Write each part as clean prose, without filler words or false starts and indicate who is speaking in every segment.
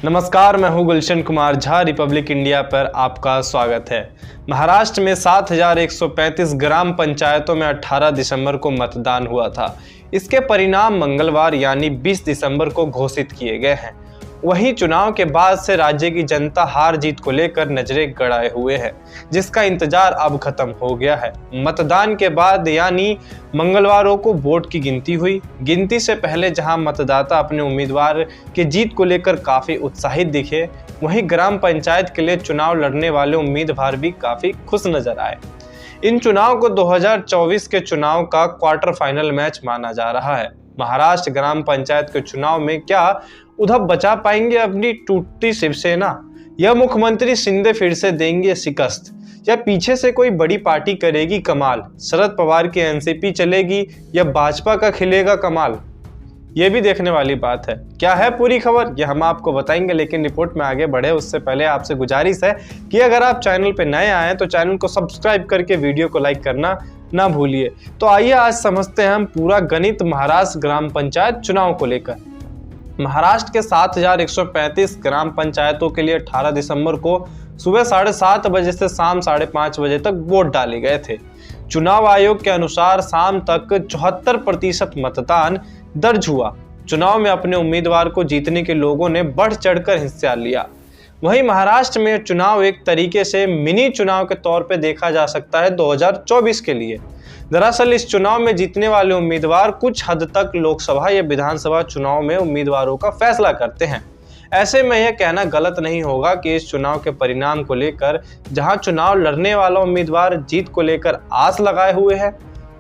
Speaker 1: नमस्कार, मैं हूं गुलशन कुमार झा। रिपब्लिक इंडिया पर आपका स्वागत है। महाराष्ट्र में 7,135 ग्राम पंचायतों में 18 दिसंबर को मतदान हुआ था। इसके परिणाम मंगलवार यानी 20 दिसंबर को घोषित किए गए हैं। वहीं चुनाव के बाद से राज्य की जनता हार जीत को लेकर नजरें गड़ाए हुए है, जिसका इंतजार अब खत्म हो गया है। मतदान के बाद यानी मंगलवारों को वोट की गिनती हुई। गिनती से पहले जहां मतदाता अपने उम्मीदवार की जीत को लेकर काफी उत्साहित दिखे, वहीं ग्राम पंचायत के लिए चुनाव लड़ने वाले उम्मीदवार भी काफी खुश नजर आए। इन चुनाव को 2024 के चुनाव का क्वार्टर फाइनल मैच माना जा रहा है। महाराष्ट्र ग्राम पंचायत के चुनाव में क्या उद्धव बचा पाएंगे अपनी टूटती शिवसेना, या मुख्यमंत्री शिंदे फिर से देंगे शिकस्त, या पीछे से कोई बड़ी पार्टी करेगी कमाल, शरद पवार की एनसीपी चलेगी या भाजपा का खिलेगा कमाल, ये भी देखने वाली बात है। क्या है पूरी खबर, ये हम आपको बताएंगे। लेकिन रिपोर्ट में आगे बढ़े उससे पहले आपसे गुजारिश है कि अगर आप चैनल पे नए आए हैं तो चैनल को सब्सक्राइब करके वीडियो को लाइक करना ना भूलिए। तो आइए आज समझते हैं हम पूरा गणित महाराष्ट्र ग्राम पंचायत चुनाव को लेकर। महाराष्ट्र के 7,135 ग्राम पंचायतों के लिए 18 दिसंबर को सुबह 7:30 बजे से शाम 5:30 बजे तक वोट डाले गए थे। चुनाव आयोग के अनुसार शाम तक 74% मतदान दर्ज हुआ। चुनाव में अपने उम्मीदवार को जीतने के लोगों ने बढ़ चढ़कर हिस्सा लिया। वहीं महाराष्ट्र में चुनाव एक तरीके से मिनी चुनाव के तौर पे देखा जा सकता है 2024 के लिए। दरअसल इस चुनाव में जीतने वाले उम्मीदवार कुछ हद तक लोकसभा या विधानसभा चुनाव में उम्मीदवारों का फैसला करते हैं। ऐसे में यह कहना गलत नहीं होगा कि इस चुनाव के परिणाम को लेकर जहां चुनाव लड़ने वाला उम्मीदवार जीत को लेकर आस लगाए हुए है,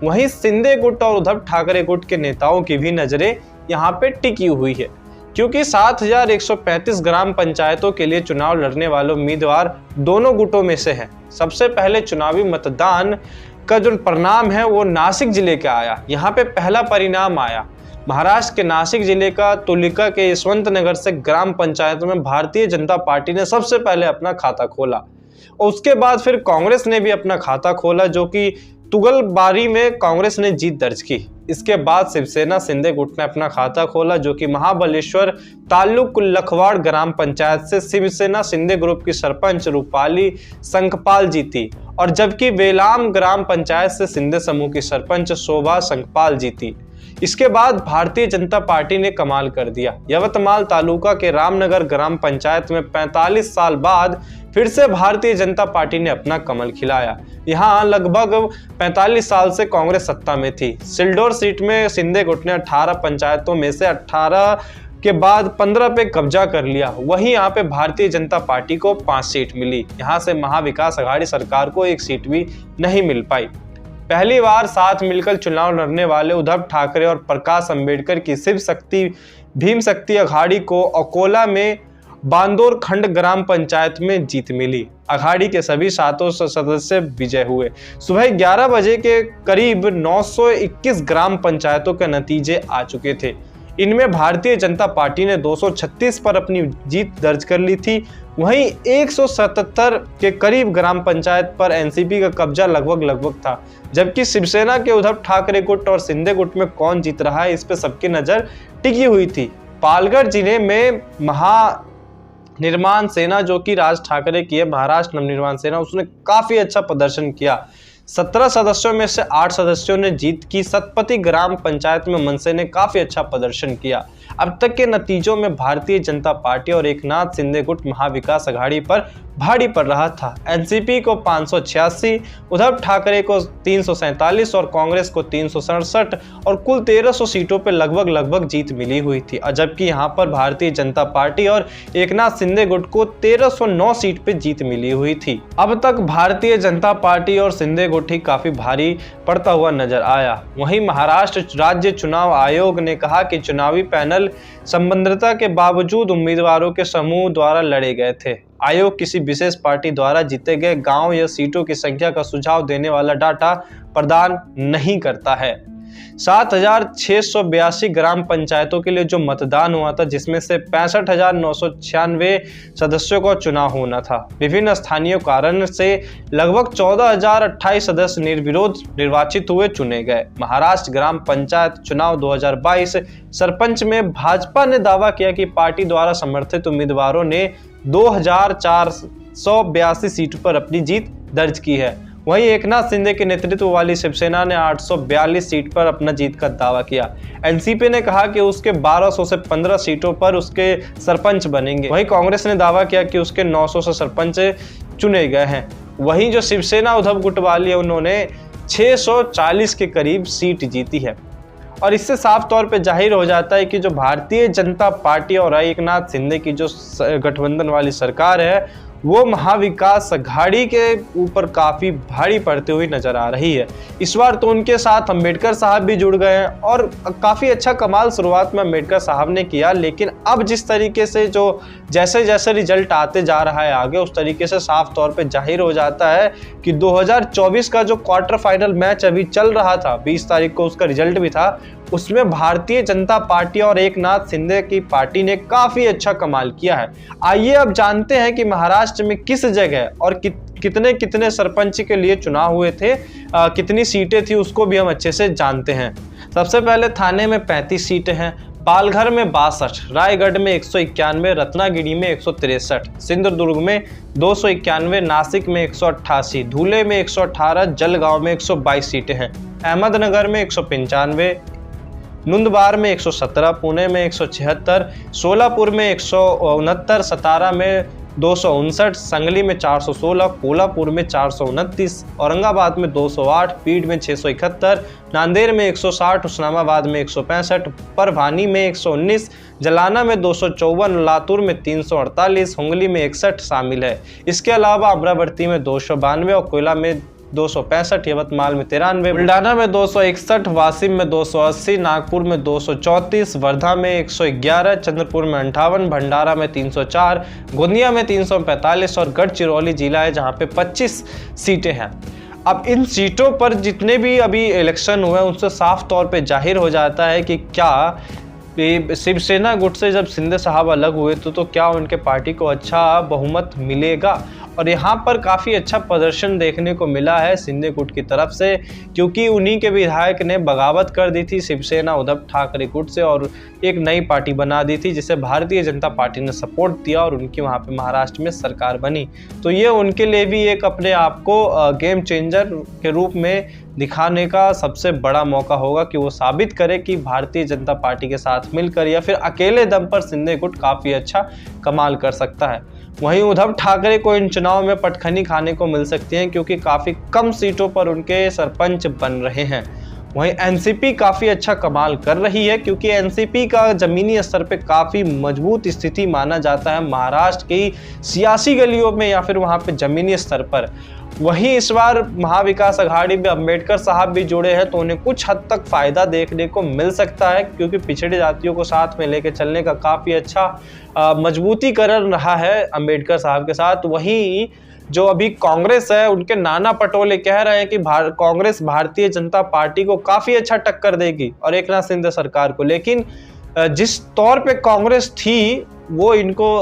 Speaker 1: वहीं शिंदे गुट और उद्धव ठाकरे गुट के नेताओं की भी नजरें यहाँ पे टिकी हुई है, क्योंकि 7,135 ग्राम पंचायतों के लिए चुनाव लड़ने वाले उम्मीदवार दोनों गुटों में से हैं। सबसे पहले चुनावी मतदान का जो परिणाम है वो नासिक जिले का आया। यहाँ पे पहला परिणाम आया महाराष्ट्र के नासिक जिले का तुलिका के यशवंत नगर से ग्राम पंचायतों में भारतीय जनता पार्टी ने सबसे पहले अपना खाता खोला, और उसके बाद फिर कांग्रेस ने भी अपना खाता खोला, जो कि तुगलबारी में कांग्रेस ने जीत दर्ज की। इसके बाद शिवसेना शिंदे गुट ने अपना खाता खोला, जो कि महाबलेश्वर तालुक लखवाड़ ग्राम पंचायत से शिवसेना शिंदे ग्रुप की सरपंच रूपाली संकपाल जीती, और जबकि वेलाम ग्राम पंचायत से शिंदे समूह की सरपंच शोभा संकपाल जीती। इसके बाद भारतीय जनता पार्टी ने कमाल कर दिया। यवतमाल तालुका के रामनगर ग्राम पंचायत में 45 साल बाद फिर से भारतीय जनता पार्टी ने अपना कमल खिलाया। यहाँ लगभग 45 साल से कांग्रेस सत्ता में थी। सिल्डोर सीट में शिंदे गुट ने 18 पंचायतों में से 18 के बाद 15 पे कब्जा कर लिया। वहीं यहाँ पे भारतीय जनता पार्टी को 5 सीट मिली। यहाँ से महाविकास आघाड़ी सरकार को 1 सीट भी नहीं मिल पाई। पहली बार साथ मिलकर चुनाव लड़ने वाले उद्धव ठाकरे और प्रकाश अंबेडकर की शिव शक्ति भीम शक्ति अघाड़ी को अकोला में बांदोर खंड ग्राम पंचायत में जीत मिली। अघाड़ी के सभी 7 सदस्य विजय हुए। सुबह 11 बजे के करीब 921 ग्राम पंचायतों के नतीजे आ चुके थे। इनमें भारतीय जनता पार्टी ने 236 पर अपनी जीत दर्ज कर ली थी। वहीं 177 के करीब ग्राम पंचायत पर एनसीपी का कब्जा लगभग था, जबकि शिवसेना के उद्धव ठाकरे गुट और शिंदे गुट में कौन जीत रहा है इस पे सबकी नजर टिकी हुई थी। पालघर जिले में महानिर्माण सेना, जो कि राज ठाकरे की है, महाराष्ट्र नवनिर्माण सेना, उसने काफी अच्छा प्रदर्शन किया। 17 सदस्यों में से 8 सदस्यों ने जीत की। सतपति ग्राम पंचायत में मनसे ने काफी अच्छा प्रदर्शन किया। अब तक के नतीजों में भारतीय जनता पार्टी और एकनाथ शिंदे गुट महाविकास आघाड़ी पर भारी पड़ रहा था। एनसीपी को 586, उद्धव ठाकरे को 347 और कांग्रेस को 367 और कुल 1300 सीटों पर लगभग जीत मिली हुई थी। जबकि यहां पर भारतीय जनता पार्टी और एकनाथ शिंदे गुट को 1309 सीट पर जीत मिली हुई थी। अब तक भारतीय जनता पार्टी और शिंदे गुट ही काफी भारी पड़ता हुआ नजर आया। वहीं महाराष्ट्र राज्य चुनाव आयोग ने कहा कि चुनावी पैनल संबद्धता के बावजूद उम्मीदवारों के समूह द्वारा लड़े गए थे। आयोग किसी विशेष पार्टी द्वारा जीते गए गांव या सीटों की संख्या का सुझाव देने वाला डाटा प्रदान नहीं करता है। 7,682 ग्राम पंचायतों के लिए जो मतदान हुआ था, जिसमें से 65,996 सदस्यों का चुनाव होना था। विभिन्न स्थानीय कारण से लगभग 14,028 सदस्य निर्विरोध निर्वाचित हुए चुने गए। महाराष्ट्र ग्राम पंचायत चुनाव 2022 सरपंच में भाजपा ने दावा किया कि पार्टी द्वारा समर्थित उम्मीदवारों ने 2,482 सीटों पर अपनी जीत दर्ज की है। वहीं एकनाथ शिंदे के नेतृत्व वाली शिवसेना ने 842 सीट पर अपना जीत का दावा किया। एनसीपी ने कहा कि उसके 1200 से 15 सीटों पर उसके सरपंच बनेंगे। वहीं कांग्रेस ने दावा किया कि उसके 900 से सरपंच चुने गए हैं। वहीं जो शिवसेना उद्धव गुट वाली है, उन्होंने 640 के करीब सीट जीती है। और इससे साफ तौर पे जाहिर हो जाता है कि जो भारतीय जनता पार्टी और एकनाथ शिंदे की जो गठबंधन वाली सरकार है, वो महाविकास अघाड़ी के ऊपर काफी भारी पड़ती हुई नजर आ रही है। इस बार तो उनके साथ अंबेडकर साहब भी जुड़ गए हैं और काफी अच्छा कमाल शुरुआत में अंबेडकर साहब ने किया, लेकिन अब जिस तरीके से जो जैसे जैसे रिजल्ट आते जा रहा है आगे, उस तरीके से साफ तौर पे जाहिर हो जाता है कि 2024 का जो क्वार्टर फाइनल मैच अभी चल रहा था, 20 तारीख को उसका रिजल्ट भी था, उसमें भारतीय जनता पार्टी और एकनाथ शिंदे की पार्टी ने काफी अच्छा कमाल किया है। आइए अब जानते हैं कि महाराष्ट्र में किस जगह और कितने कितने सरपंच के लिए चुनाव हुए थे, कितनी सीटें थी, उसको भी हम अच्छे से जानते हैं। सबसे पहले थाने में 35 सीटें हैं, पालघर में 62, रायगढ़ में 191, रत्नागिरी में 163, सिंधुदुर्ग में 291, नासिक में 188, धुले में 118, जलगांव में 122 सीटें हैं, अहमदनगर में 195, नुंदबार में 117, पुणे में 176, सोलापुर में 169, सतारा में 259, संगली में 416, कोल्हापुर में 429, औरंगाबाद में 208, पीड में 671, नांदेड़ में 160, उस्मानाबाद में 165, परभानी में 119, जलाना में 254, लातूर में 348, हुंगली में 61 शामिल है। इसके अलावा अमरावती में 292 और कोयला में 265, यवतमाल में 93, बुल्डाना में 261, वाशिम में 280, नागपुर में 234, वर्धा में 111, चंद्रपुर में 58, भंडारा में 304, गोंदिया में 345 और गढ़चिरौली जिला है जहां पे 25 सीटें हैं। अब इन सीटों पर जितने भी अभी इलेक्शन हुए उनसे साफ तौर पे जाहिर हो जाता है कि क्या शिवसेना गुट से जब शिंदे साहब अलग हुए तो क्या उनके पार्टी को अच्छा बहुमत मिलेगा। और यहाँ पर काफ़ी अच्छा प्रदर्शन देखने को मिला है शिंदे गुट की तरफ से, क्योंकि उन्हीं के विधायक ने बगावत कर दी थी शिवसेना उद्धव ठाकरे गुट से और एक नई पार्टी बना दी थी, जिसे भारतीय जनता पार्टी ने सपोर्ट दिया और उनकी वहाँ पे महाराष्ट्र में सरकार बनी। तो ये उनके लिए भी एक अपने आप को गेम चेंजर के रूप में दिखाने का सबसे बड़ा मौका होगा कि वो साबित करे कि भारतीय जनता पार्टी के साथ मिलकर या फिर अकेले दम पर शिंदे गुट काफ़ी अच्छा कमाल कर सकता है। वहीं उद्धव ठाकरे को इन चुनाव में पटखनी खाने को मिल सकती है, क्योंकि काफ़ी कम सीटों पर उनके सरपंच बन रहे हैं। वहीं एनसीपी काफ़ी अच्छा कमाल कर रही है, क्योंकि एनसीपी का ज़मीनी स्तर पे काफ़ी मजबूत स्थिति माना जाता है महाराष्ट्र की सियासी गलियों में या फिर वहाँ पे ज़मीनी स्तर पर। वहीं इस बार महाविकास अघाड़ी में अंबेडकर साहब भी जुड़े हैं, तो उन्हें कुछ हद तक फ़ायदा देखने को मिल सकता है, क्योंकि पिछड़ी जातियों को साथ में लेकर चलने का काफ़ी अच्छा मजबूतीकरण रहा है अंबेडकर साहब के साथ। वहीं जो अभी कांग्रेस है, उनके नाना पटोले कह रहे हैं कि कांग्रेस भारतीय जनता पार्टी को काफ़ी अच्छा टक्कर देगी और एकनाथ शिंदे सरकार को, लेकिन जिस तौर पे कांग्रेस थी वो इनको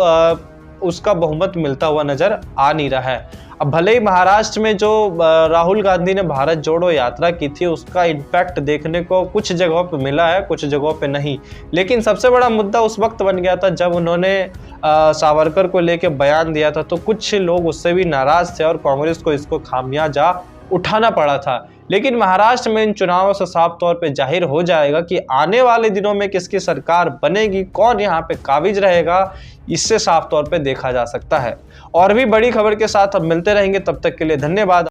Speaker 1: उसका बहुमत मिलता हुआ नज़र आ नहीं रहा है। अब भले ही महाराष्ट्र में जो राहुल गांधी ने भारत जोड़ो यात्रा की थी उसका इम्पैक्ट देखने को कुछ जगहों पे मिला है, कुछ जगहों पे नहीं, लेकिन सबसे बड़ा मुद्दा उस वक्त बन गया था जब उन्होंने सावरकर को लेके बयान दिया था, तो कुछ लोग उससे भी नाराज थे और कांग्रेस को इसको खामियाजा उठाना पड़ा था। लेकिन महाराष्ट्र में इन चुनावों से साफ तौर पे जाहिर हो जाएगा कि आने वाले दिनों में किसकी सरकार बनेगी, कौन यहाँ पे काबिज रहेगा, इससे साफ तौर पे देखा जा सकता है। और भी बड़ी खबर के साथ अब मिलते रहेंगे, तब तक के लिए धन्यवाद।